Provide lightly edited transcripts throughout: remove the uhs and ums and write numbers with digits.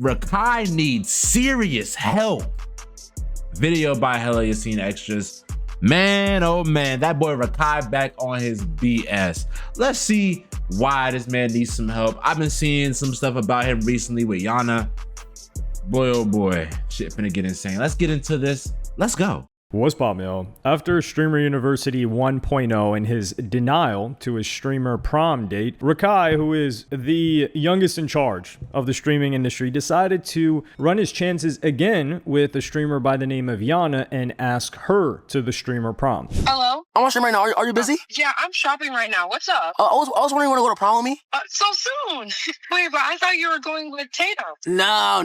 Rakai needs serious help. Video by Hella Yassine Extras. Man, oh man, that boy Rakai back on his BS. Let's see why this man needs some help. I've been seeing some stuff about him recently with Yana. Boy, oh boy, shit finna get insane. Let's get into this. Let's go. What's pop, yo? After Streamer University 1.0 and his denial to his streamer prom date, Rakai, who is the youngest in charge of the streaming industry, decided to run his chances again with a streamer by the name of Yana and ask her to the streamer prom. Hello? I'm on stream right now. Are you busy? Yeah, I'm shopping right now. What's up? I was wondering you want to go to prom with me? So soon. Wait, but I thought you were going with Tato. No. I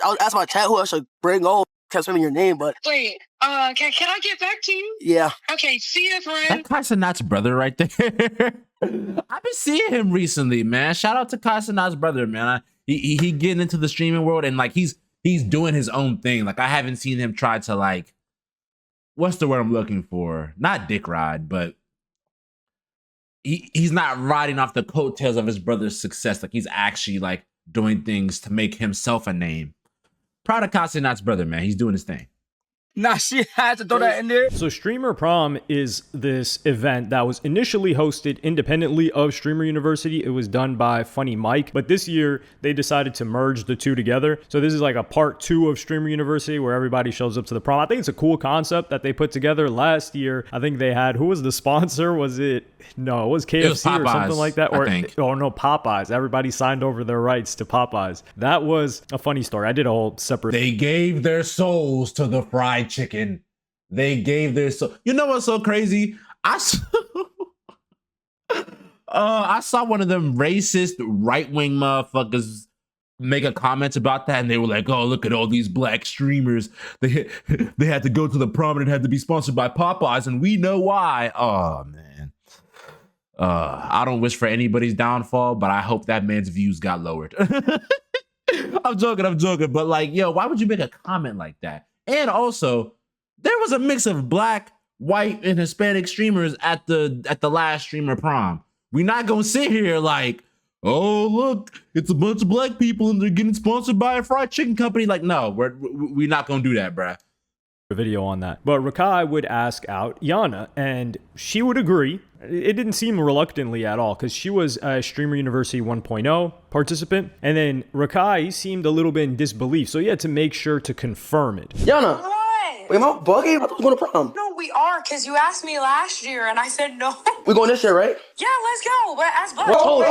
was asking my chat who I should bring over. Kept spamming your name, but... Wait, can I get back to you? Yeah. Okay, see you, friend. That Kaisenat's brother right there. I've been seeing him recently, man. Shout out to Kaisenat's brother, man. He getting into the streaming world and like he's doing his own thing. Like I haven't seen him try to like, what's the word I'm looking for? Not dick ride, but he's not riding off the coattails of his brother's success. Like he's actually like doing things to make himself a name. Proud of Kaisenat's brother, man. He's doing his thing. Nah, she had to throw that in there. So Streamer Prom is this event that was initially hosted independently of Streamer University. It was done by Funny Mike, but this year they decided to merge the two together. So this is like a part 2 of Streamer University where everybody shows up to the prom. I think it's a cool concept that they put together. Last year, I think they had, who was the sponsor? Was it? No, it was KFC it was Popeyes, or something like that. Or, I think. Oh no, Popeyes. Everybody signed over their rights to Popeyes. That was a funny story. I did a whole separate. They gave their souls to the fried chicken. They gave their soul. You know what's so crazy? I saw one of them racist right-wing motherfuckers make a comment about that, and they were like, "Oh, look at all these black streamers. They had to go to the prom and it had to be sponsored by Popeyes, and we know why." Oh man. I don't wish for anybody's downfall, but I hope that man's views got lowered. I'm joking, but like, yo, why would you make a comment like that? And also, there was a mix of black, white, and Hispanic streamers at the last streamer prom. We're not gonna sit here like, oh look, it's a bunch of black people and they're getting sponsored by a fried chicken company. Like, no, we're not gonna do that, bruh. Video on that. But Rakai would ask out Yana and she would agree. It didn't seem reluctantly at all because she was a Streamer University 1.0 participant. And then Rakai seemed a little bit in disbelief. So he had to make sure to confirm it. Yana. What? Wait, am I bugging? I thought we were going to prom. No, we are, because you asked me last year, and I said no. We going this year, right? Yeah, let's go. But ask Bud. Told you.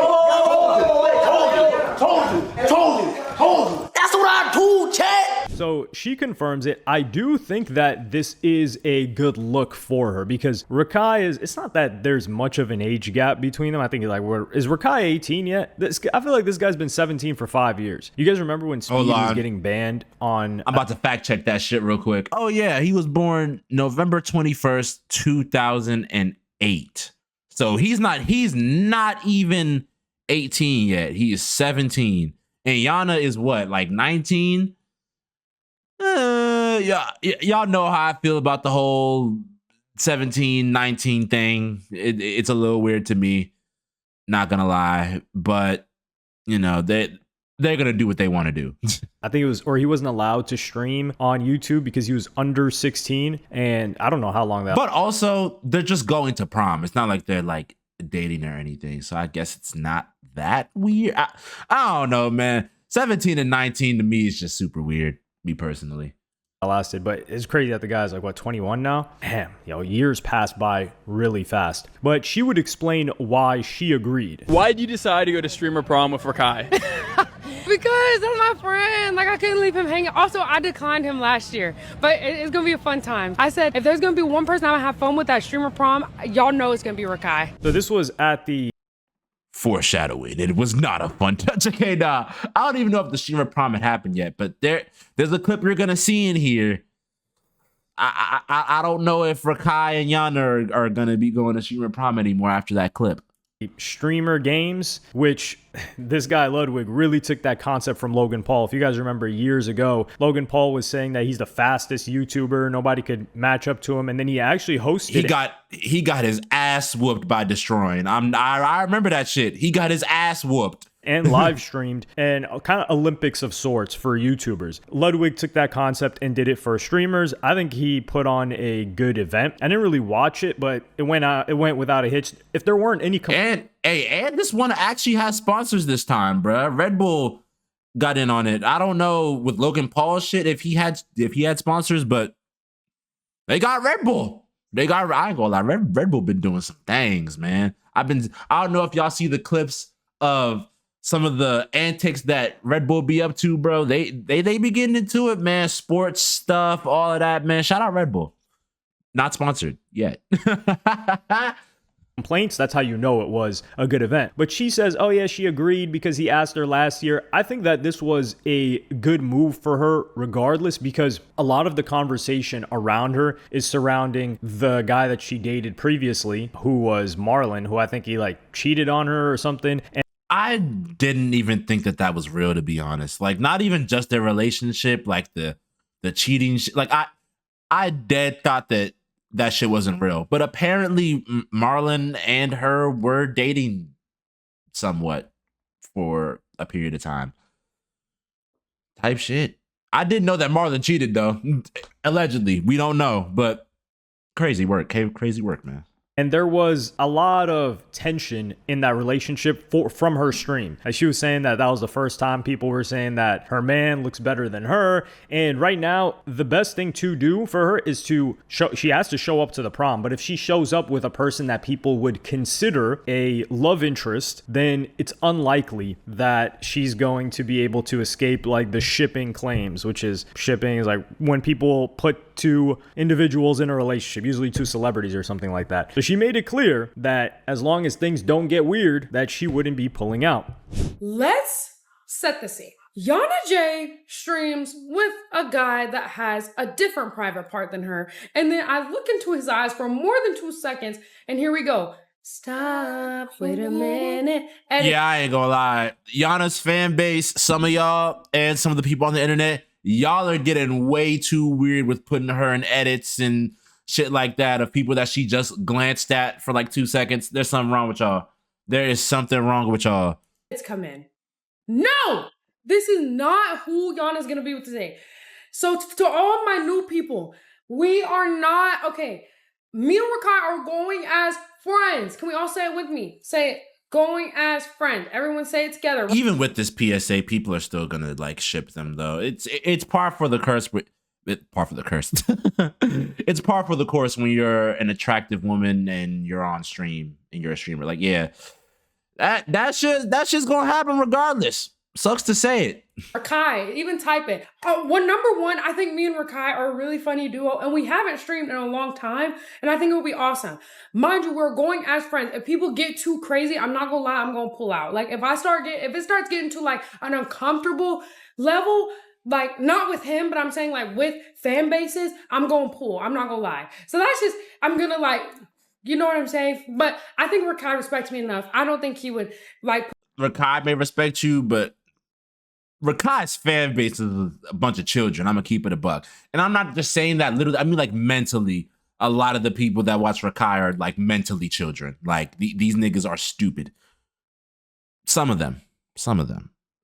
That's what I do, chat. So she confirms it. I do think that this is a good look for her because Rakai is, it's not that there's much of an age gap between them. I think like, is Rakai 18 yet? I feel like this guy's been 17 for 5 years. You guys remember when Speed was getting banned on... I'm about to fact check that shit real quick. Oh yeah, he was born November 21st, 2008. So he's not even 18 yet. He is 17. And Yana is what, like 19? Y'all know how I feel about the whole 17, 19 thing. It's a little weird to me, not gonna lie. But, you know, they're gonna do what they want to do. I think it was, or he wasn't allowed to stream on YouTube because he was under 16. And I don't know how long that... But also, they're just going to prom. It's not like they're like dating or anything. So I guess it's not that weird. I don't know, man. 17 and 19 to me is just super weird, me personally. Lasted, but it's crazy that the guy's like, what, 21 now? Damn, years passed by really fast. But she would explain why she agreed. Why did you decide to go to streamer prom with Rakai? Because that's my friend. Like, I couldn't leave him hanging. Also, I declined him last year, but it's gonna be a fun time. I said, if there's gonna be one person I'm gonna have fun with at streamer prom, y'all know it's gonna be Rakai. So this was at the... Foreshadowing. It was not a fun touch. Okay, nah. I don't even know if the streamer prom had happened yet, but there's a clip you're gonna see in here. I don't know if Rakai and Yana are gonna be going to streamer prom anymore after that clip. Streamer games, which this guy Ludwig really took that concept from Logan Paul. If you guys remember years ago, Logan Paul was saying that he's the fastest YouTuber, nobody could match up to him, and then he actually hosted he got his ass whooped by Destroying. I remember that shit. He got his ass whooped. and live streamed, and kind of Olympics of sorts for YouTubers. Ludwig took that concept and did it for streamers. I think he put on a good event. I didn't really watch it, but it went without a hitch. If there weren't any and this one actually has sponsors this time, bruh. Red Bull got in on it. I don't know with Logan Paul shit if he had sponsors, but they got Red Bull. I ain't gonna lie, Red Bull been doing some things, man. I don't know if y'all see the clips of some of the antics that Red Bull be up to, bro. They be getting into it, man. Sports stuff, all of that, man. Shout out Red Bull. Not sponsored yet. complaints, that's how you know it was a good event. But she says, oh yeah, she agreed because he asked her last year. I think that this was a good move for her regardless, because a lot of the conversation around her is surrounding the guy that she dated previously, who was Marlon, who I think he like cheated on her or something. And I didn't even think that was real, to be honest. Like, not even just their relationship, like the cheating like I dead thought that shit wasn't real. But apparently Marlon and her were dating somewhat for a period of time. Type shit. I didn't know that Marlon cheated though. Allegedly. We don't know, but crazy work. Crazy work, man. And there was a lot of tension in that relationship from her stream. As she was saying that was the first time people were saying that her man looks better than her. And right now, the best thing to do for her is she has to show up to the prom. But if she shows up with a person that people would consider a love interest, then it's unlikely that she's going to be able to escape like the shipping claims, which is shipping is like when people put two individuals in a relationship, usually two celebrities or something like that. So she made it clear that as long as things don't get weird, that she wouldn't be pulling out. Let's set the scene. Yana J streams with a guy that has a different private part than her. And then I look into his eyes for more than 2 seconds. And here we go. Stop, wait a minute. Yeah, I ain't gonna lie. Yana's fan base, some of y'all and some of the people on the internet, y'all are getting way too weird with putting her in edits and shit like that of people that she just glanced at for like 2 seconds. There's something wrong with y'all. There is something wrong with y'all. It's come in. No, this is not who Yana's gonna be with today. So to all my new people, we are not, okay, me and Rakai are going as friends. Can we all say it with me? Say it. Going as friends. Everyone say it together. Even with this PSA, people are still gonna like ship them though. It's par for the curse. Par for the curse. It's par for the course when you're an attractive woman and you're on stream and you're a streamer. Like, yeah, that's just gonna happen regardless. Sucks to say it. Rakai, even type it. Number one, I think me and Rakai are a really funny duo, and we haven't streamed in a long time, and I think it would be awesome. Mind you, we're going as friends. If people get too crazy, I'm not gonna lie, I'm gonna pull out. Like, if it starts getting to like an uncomfortable level, like not with him, but I'm saying like with fan bases, I'm gonna pull. I'm not gonna lie. So that's just, I'm gonna like, you know what I'm saying? But I think Rakai respects me enough. I don't think he would like. Rakai may respect you, but Rakai's fan base is a bunch of children. I'm gonna keep it a buck. And I'm not just saying that literally, I mean like mentally. A lot of the people that watch Rakai are like mentally children. Like these niggas are stupid. Some of them.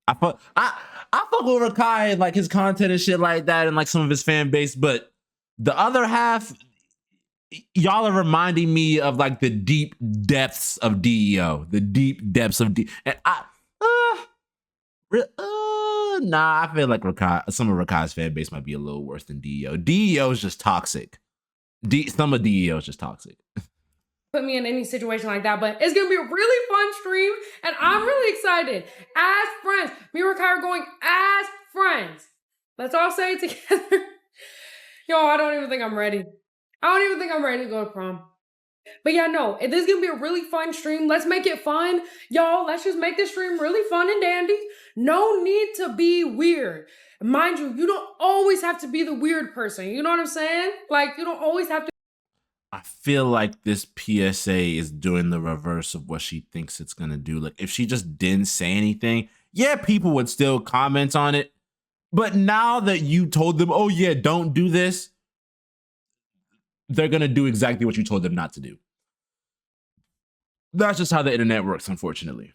I fuck with Rakai and like his content and shit like that and like some of his fan base, but the other half, y'all are reminding me of like the deep depths of DEO. The deep depths of DEO. And I feel like some of Rakai's fan base might be a little worse than DEO. DEO is just toxic. Some of DEO is just toxic. Put me in any situation like that, but it's gonna be a really fun stream, and I'm really excited. As friends, me and Rakai are going as friends. Let's all say it together. Yo, I don't even think I'm ready. I don't even think I'm ready to go to prom. But yeah, no, this is gonna be a really fun stream. Let's make it fun. Y'all, let's just make this stream really fun and dandy. No need to be weird. Mind you, you don't always have to be the weird person. You know what I'm saying? Like, you don't always have to. I feel like this PSA is doing the reverse of what she thinks it's gonna do. Like, if she just didn't say anything, yeah, people would still comment on it. But now that you told them, oh yeah, don't do this, they're gonna do exactly what you told them not to do. That's just how the internet works, unfortunately.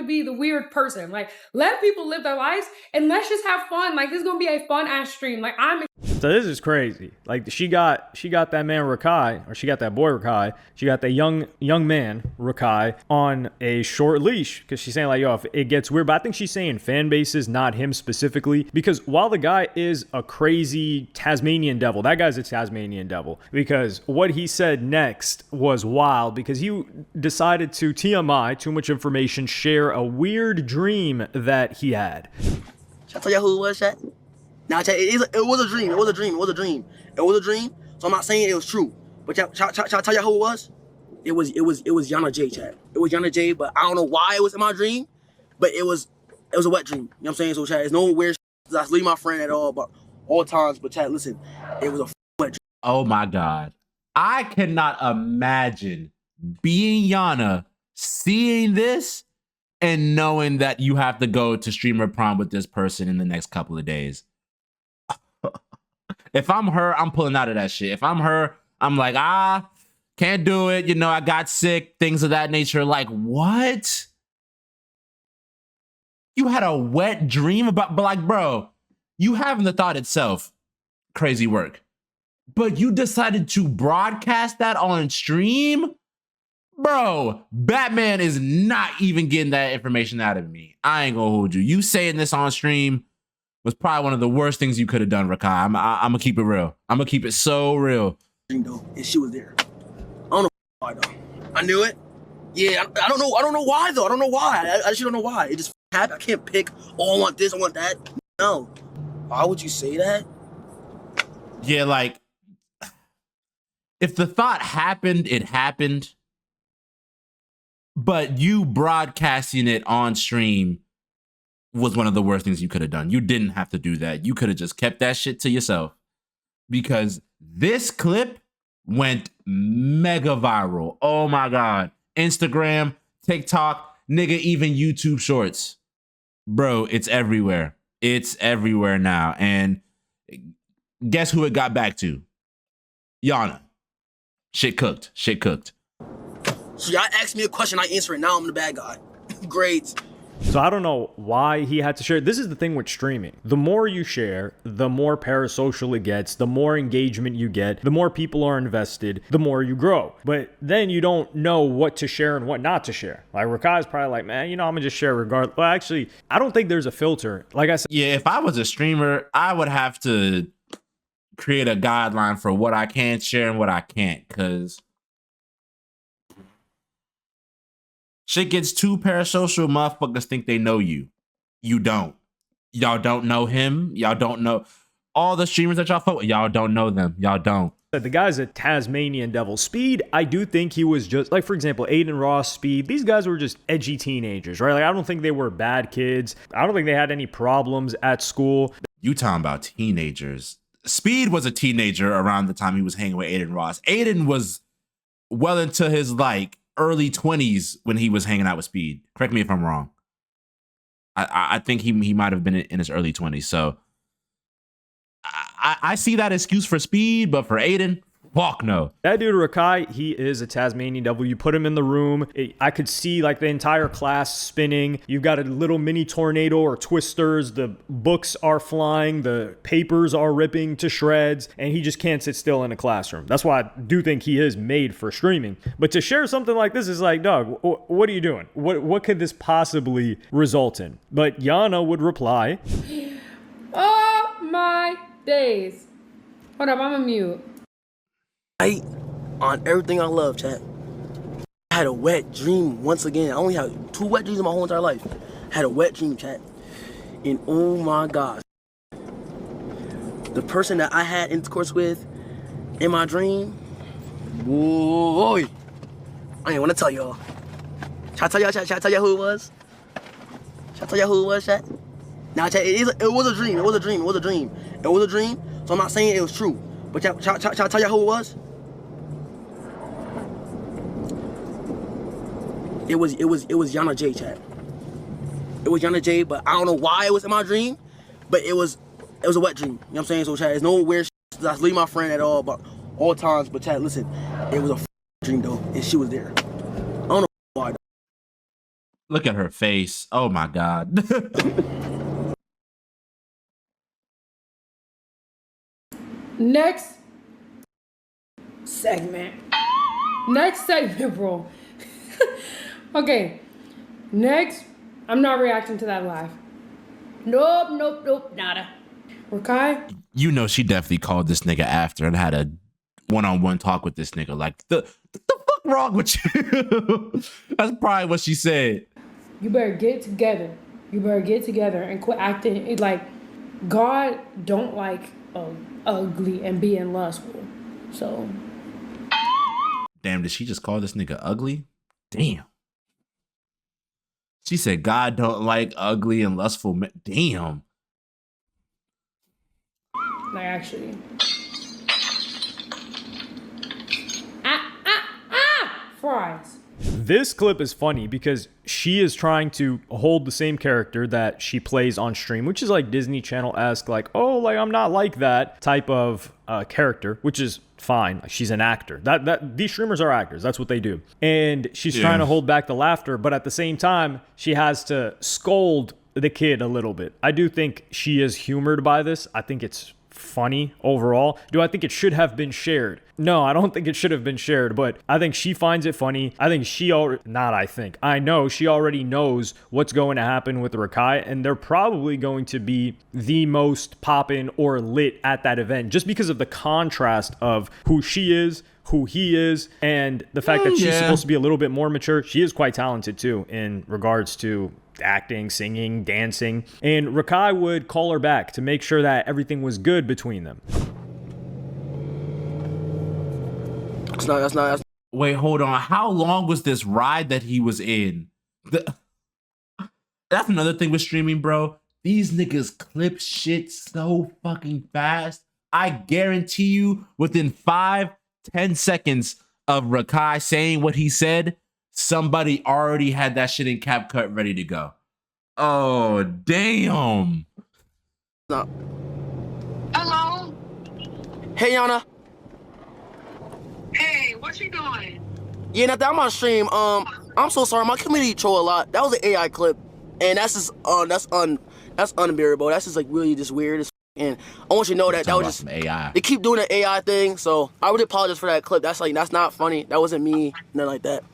be the weird person. Like, let people live their lives and let's just have fun. Like, this is gonna be a fun ass stream. Like, I'm So this is crazy. Like she got that man Rakai, or she got that boy Rakai. She got that young man Rakai on a short leash because she's saying like, yo, if it gets weird. But I think she's saying fan bases, not him specifically. Because while the guy is a crazy Tasmanian devil, that guy's a Tasmanian devil. Because what he said next was wild. Because he decided to TMI, too much information, share a weird dream that he had. Should I tell you who it was, chat? Now, chat, it was a dream. It was a dream. It was a dream. It was a dream. So I'm not saying it was true. But shall I tell you who it was? It was Yana J, chat. It was Yana J, but I don't know why it was in my dream. But it was a wet dream. You know what I'm saying? So chat, it's no weird shit. I leave my friend at all, but all times. But chat, listen, it was a wet dream. Oh my God. I cannot imagine being Yana, seeing this, and knowing that you have to go to streamer prom with this person in the next couple of days. If I'm her, I'm pulling out of that shit. If I'm her, I'm like, can't do it. You know, I got sick, things of that nature. Like, what? You had a wet dream about, but like, bro, you having the thought itself, crazy work. But you decided to broadcast that on stream? Bro, Batman is not even getting that information out of me. I ain't gonna hold you. You saying this on stream was probably one of the worst things you could have done, Rakai. I'm gonna keep it real. I'm gonna keep it so real. Though, and she was there. I don't know why though. I knew it. Yeah, I don't know. I don't know why though. I don't know why. I actually don't know why. It just happened. I can't pick. Oh, I want this. I want that. No. Why would you say that? Yeah, like if the thought happened, it happened. But you broadcasting it on stream was one of the worst things you could have done. You didn't have to do that. You could have just kept that shit to yourself. Because this clip went mega viral. Oh my God. Instagram, TikTok, nigga, even YouTube shorts. Bro, it's everywhere. It's everywhere now. And guess who it got back to? Yana. Shit cooked. Shit cooked. So y'all asked me a question, I answer it. Now I'm the bad guy. Great. So I don't know why he had to share. This is the thing with streaming. The more you share, the more parasocial it gets, the more engagement you get, the more people are invested, the more you grow. But then you don't know what to share and what not to share. Like Rakai's probably like, man, you know, I'm gonna just share regardless. Well, actually, I don't think there's a filter. Like I said, yeah, if I was a streamer, I would have to create a guideline for what I can share and what I can't, because shit gets too parasocial, motherfuckers think they know you. You don't. Y'all don't know him. Y'all don't know all the streamers that y'all fuck with. Y'all don't know them. Y'all don't. the guy's a Tasmanian devil. Speed, I do think he was just, like, for example, Aiden Ross, Speed, these guys were just edgy teenagers, right? Like, I don't think they were bad kids. I don't think they had any problems at school. You talking about teenagers. Speed was a teenager around the time he was hanging with Aiden Ross. Aiden was well into his, like, early 20s when he was hanging out with Speed. Correct me if I'm wrong. I think he might have been in his early 20s. So I see that excuse for Speed, but for Aiden, fuck no. That dude Rakai, he is a Tasmanian devil. You put him in the room, I could see like the entire class spinning. You've got a little mini tornado or twisters. The books are flying. The papers are ripping to shreds. And he just can't sit still in a classroom. That's why I do think he is made for streaming. But to share something like this is like, Doug, what are you doing? What could this possibly result in? But Yana would reply, oh my days. Hold up, I'm a mute. On everything I love, chat. I had a wet dream once again. I only had 2 wet dreams in my whole entire life. I had a wet dream, chat. And oh my gosh. The person that I had intercourse with in my dream, boy. I ain't want to tell y'all. Should I tell y'all, chat? Should I tell y'all who it was? Should I tell y'all who it was, chat? Now, chat, it was a dream. It was a dream. It was a dream. It was a dream. So I'm not saying it was true. But should I tell y'all who it was? It was Yana J, chat. It was Yana J, but I don't know why it was in my dream, but it was a wet dream. You know what I'm saying? So chat, it's no weird shit. I leave my friend at all times, but chat, listen, it was a dream though, and she was there. I don't know why. Look at her face. Oh my God. Next segment. Next segment, bro. Okay. Next, I'm not reacting to that live. Nope, nada. Rakai? You know she definitely called this nigga after and had a one-on-one talk with this nigga. Like, the fuck wrong with you? That's probably what she said. You better get together. You better get together and quit acting like God don't like ugly and being lustful. So. Damn, did she just call this nigga ugly? Damn. She said God don't like ugly and lustful men. Damn. Like, actually. Fries. This clip is funny because she is trying to hold the same character that she plays on stream, which is like Disney Channel-esque, like, oh, like I'm not like that type of character, which is fine. She's an actor. These streamers are actors. That's what they do. And she's trying to hold back the laughter, but at the same time, she has to scold the kid a little bit. I do think she is humored by this. I think it's funny overall. Do I think it should have been shared? No, I don't think it should have been shared, but I think she finds it funny. I think she already, I know she already knows what's going to happen with Rakai, and they're probably going to be the most poppin' or lit at that event just because of the contrast of who she is, who he is, and the fact that she's supposed to be a little bit more mature. She is quite talented too in regards to acting, singing, dancing, and Rakai would call her back to make sure that everything was good between them. That's not. Wait, hold on. How long was this ride that he was in? That's another thing with streaming, bro. These niggas clip shit so fucking fast. I guarantee you within 5-10 seconds of Rakai saying what he said, somebody already had that shit in CapCut ready to go. Oh, damn. No. Hello? Hey, Yana. Hey, what you doing? Yeah, nothing. I'm on stream. I'm so sorry. My community troll a lot. That was an AI clip, and that's just that's unbearable. That's just like really just weird. And I want you to know that was just AI. They keep doing the AI thing, so I really apologize for that clip. That's not funny. That wasn't me. Nothing like that.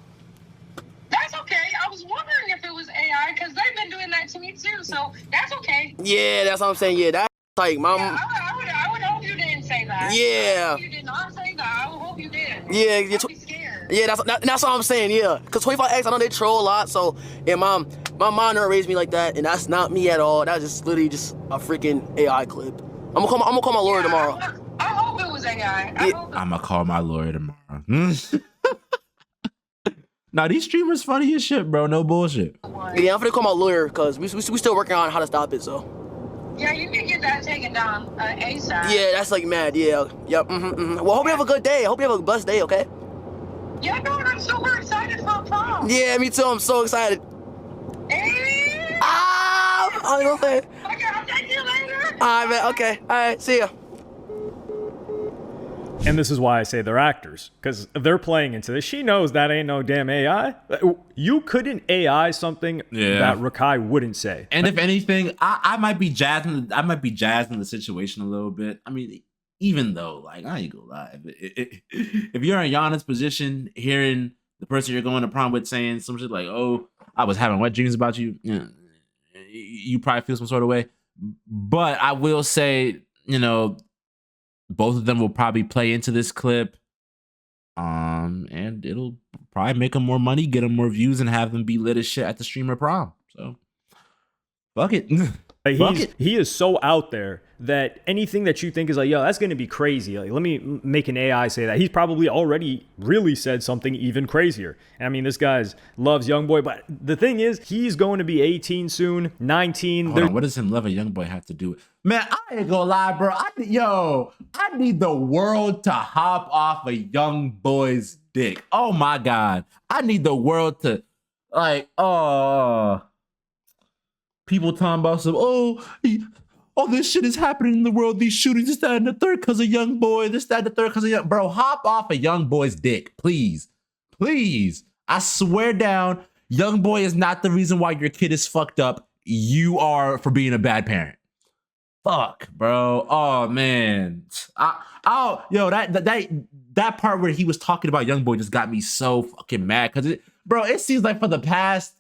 That's okay. I was wondering if it was AI because they've been doing that to me too. So that's okay. Yeah, that's what I'm saying. Yeah, that's like mom. Yeah, I would hope you didn't say that. Yeah. You did not say that. I would hope you did. Yeah, I'd be scared. Yeah, that's what I'm saying. Yeah, cause 25X, I know they troll a lot. So yeah, my mom never raised me like that, and that's not me at all. That's just literally just a freaking AI clip. I'm gonna call my lawyer tomorrow. I hope it was AI. I'm gonna call my lawyer tomorrow. Nah, these streamers funny as shit, bro. No bullshit. Yeah, I'm gonna call my lawyer because we still working on how to stop it. So. Yeah, you can get that taken down ASAP. Yeah, that's like mad. Yeah, yep. Well, hope you have a good day. I hope you have a blessed day. Okay. Yeah, no, I'm super excited for prom. Yeah, me too. I'm so excited. Hey. I'm gonna say. Okay, I'll take you later. All right, man. Okay. All right. See ya. And this is why I say they're actors, because they're playing into this. She knows that ain't no damn AI. You couldn't AI something that Rakai wouldn't say. And if anything, I might be jazzing. I might be jazzing the situation a little bit. I mean, even though, like, I ain't gonna lie, if you're in Yana's position, hearing the person you're going to prom with saying some shit like, "Oh, I was having wet dreams about you," you probably feel some sort of way. But I will say, both of them will probably play into this clip, and it'll probably make them more money, get them more views, and have them be lit as shit at the streamer prom. So, fuck it. He is so out there that anything that you think is like, yo, that's going to be crazy. Like, let me make an AI say that. He's probably already really said something even crazier. And I mean, this guy loves YoungBoy, but the thing is, he's going to be 18 soon, 19. Hold on, what does him love a YoungBoy have to do with? Man, I ain't gonna lie, bro. I need the world to hop off a YoungBoy's dick. Oh my God. I need the world to, like, people talking about this shit is happening in the world. These shootings, this, that, and the third, because of YoungBoy. This, that, and the third, because of YoungBoy. Bro, hop off a YoungBoy's dick, please. Please. I swear down, Young boy is not the reason why your kid is fucked up. You are for being a bad parent. Fuck, bro. Oh man. That part where he was talking about young boy just got me so fucking mad because it seems like for the past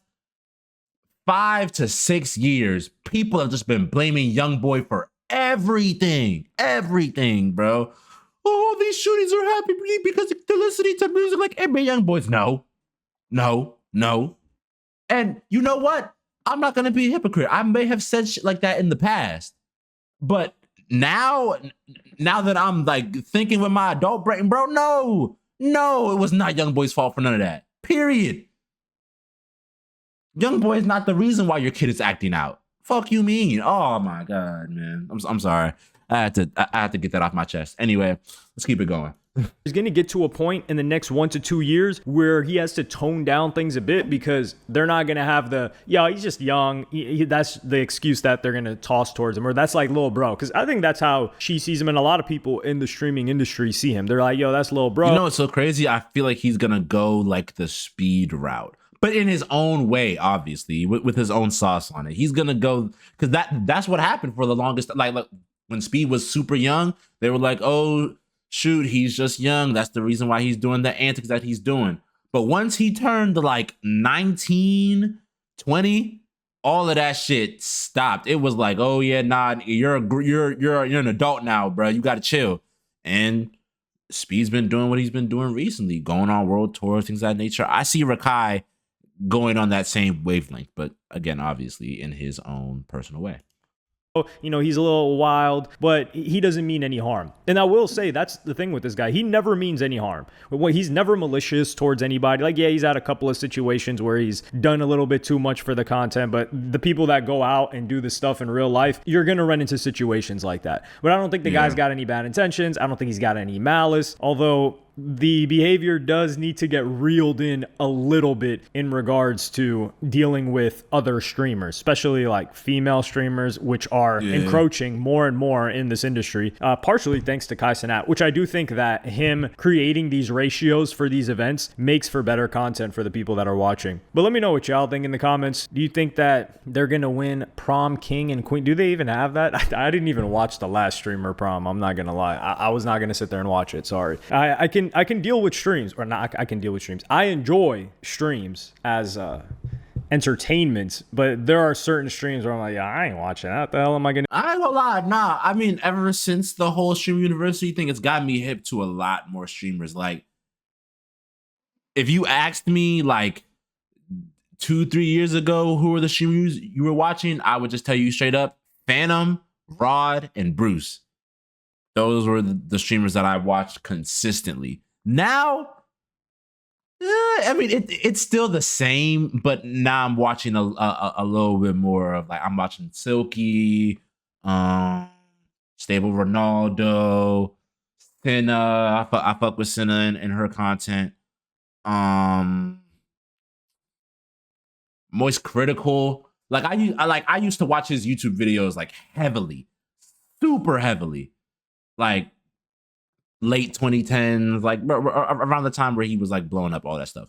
5 to 6 years, people have just been blaming young boy for everything, bro. Oh, these shootings are happening because they're listening to music like every young boys. No. And you know what? I'm not gonna be a hypocrite. I may have said shit like that in the past, but now that I'm like thinking with my adult brain, bro, no, it was not young boy's fault for none of that. Period. Young boy is not the reason why your kid is acting out. Fuck you mean? Oh my god, man. I'm sorry. I had to get that off my chest. Anyway, let's keep it going. He's going to get to a point in the next 1 to 2 years where he has to tone down things a bit because they're not going to have he's just young. That's the excuse that they're going to toss towards him, or that's like little bro. Because I think that's how she sees him, and a lot of people in the streaming industry see him. They're like, yo, that's little bro. You know what's so crazy? I feel like he's going to go like the Speed route, but in his own way, obviously, with his own sauce on it. He's going to go, because that's what happened for the longest. Like when Speed was super young, they were like, oh, shoot, he's just young. That's the reason why he's doing the antics that he's doing. But once he turned to like 19, 20, all of that shit stopped. It was like, oh yeah, nah, you're an adult now, bro. You gotta chill. And Speed's been doing what he's been doing recently, going on world tours, things of that nature. I see Rakai going on that same wavelength, but again, obviously in his own personal way. You know, he's a little wild, but he doesn't mean any harm. And I will say that's the thing with this guy. He never means any harm. He's never malicious towards anybody. Like, yeah, he's had a couple of situations where he's done a little bit too much for the content, but the people that go out and do this stuff in real life, you're going to run into situations like that. But I don't think the guy's got any bad intentions. I don't think he's got any malice, although the behavior does need to get reeled in a little bit in regards to dealing with other streamers, especially like female streamers, which are encroaching more and more in this industry, partially thanks to Kai Cenat, which I do think that him creating these ratios for these events makes for better content for the people that are watching. But let me know what y'all think in the comments. Do you think that they're going to win prom king and queen? Do they even have that? I didn't even watch the last streamer prom. I'm not going to lie. I was not going to sit there and watch it. Sorry. I can deal with streams, or not. I can deal with streams. I enjoy streams as entertainment, but there are certain streams where I'm like, yeah, I ain't watching that. What the hell am I gonna? I ain't gonna lie, nah. I mean, ever since the whole stream university thing, it's got me hip to a lot more streamers. Like, if you asked me like 2-3 years ago who were the streamers you were watching, I would just tell you straight up: Phantom, Rod, and Bruce. Those were the streamers that I watched consistently. Now, I mean, it's still the same, but now I'm watching a little bit more of, like, I'm watching Silky, Stable Ronaldo, Senna. I fuck with Senna and her content. Moist Critical. Like I used to watch his YouTube videos like heavily, super heavily, like late 2010s, like around the time where he was like blowing up, all that stuff.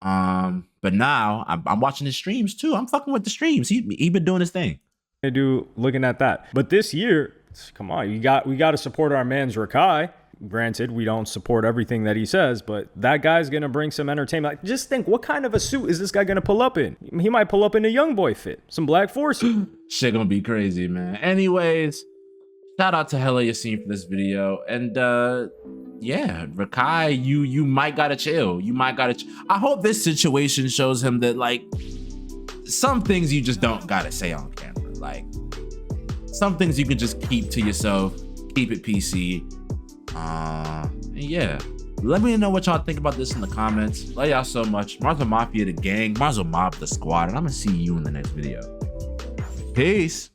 But now I'm watching his streams too. I'm fucking with the streams. He been doing his thing. I do, looking at that. But this year, come on, we got to support our man's Rakai. Granted, we don't support everything that he says, but that guy's gonna bring some entertainment. Like, just think, what kind of a suit is this guy gonna pull up in? He might pull up in a young boy fit, some Black Force. Shit gonna be crazy, man. Anyways, shout out to Hella Yassine for this video. And yeah, Rakai, you might gotta chill. You might gotta I hope this situation shows him that, like, some things you just don't gotta say on camera. Like, some things you can just keep to yourself, keep it PC. And yeah, let me know what y'all think about this in the comments. Love y'all so much. Marso Mafia the gang, Marso Mob the squad, and I'm gonna see you in the next video. Peace.